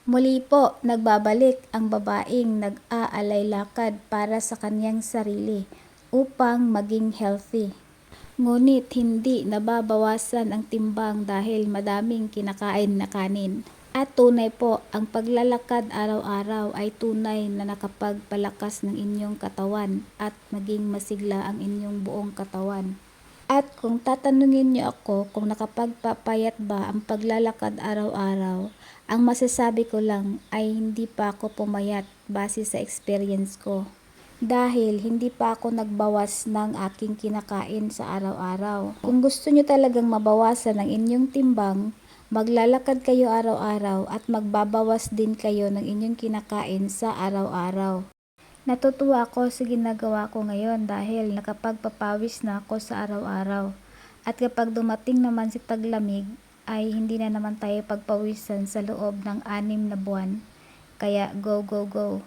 Muli po, nagbabalik ang babaeng nag-aalay lakad para sa kanyang sarili upang maging healthy. Ngunit hindi nababawasan ang timbang dahil madaming kinakain na kanin. At tunay po, ang paglalakad araw-araw ay tunay na nakapagpalakas ng inyong katawan at maging masigla ang inyong buong katawan. At kung tatanungin niyo ako kung nakapagpapayat ba ang paglalakad araw-araw, ang masasabi ko lang ay hindi pa ako pumayat base sa experience ko. Dahil hindi pa ako nagbawas ng aking kinakain sa araw-araw. Kung gusto nyo talagang mabawasan ang inyong timbang, maglalakad kayo araw-araw at magbabawas din kayo ng inyong kinakain sa araw-araw. Natutuwa ako sa ginagawa ko ngayon dahil nakapagpapawis na ako sa araw-araw. At kapag dumating naman si taglamig, ay hindi na naman tayo pagpawisan sa loob ng 6 na buwan. Kaya go go go!